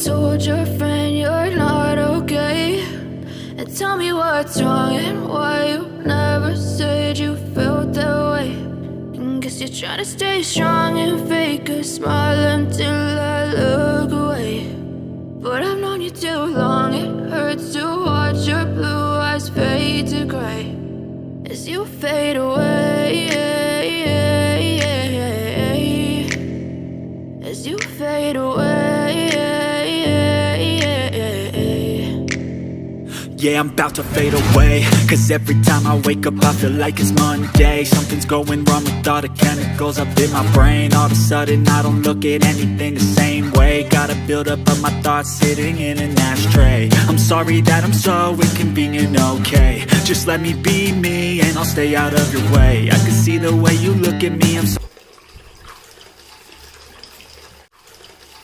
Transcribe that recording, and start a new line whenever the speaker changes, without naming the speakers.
told your friend you're not okay? And tell me what's wrong and why you never said you felt that way. And guess you're trying to stay strong and fake a smile until I look away. But I've known you too long, it hurts to watch your blue eyes fade to gray as you fade away, as you fade away.
Yeah, I'm about to fade away, cause every time I wake up I feel like it's Monday. Something's going wrong with all the chemicals up in my brain. All of a sudden I don't look at anything the same way. Gotta build up of my thoughts sitting in an ashtray. I'm sorry that I'm so inconvenient, okay? Just let me be me and I'll stay out of your way. I can see the way you look at me, I'm so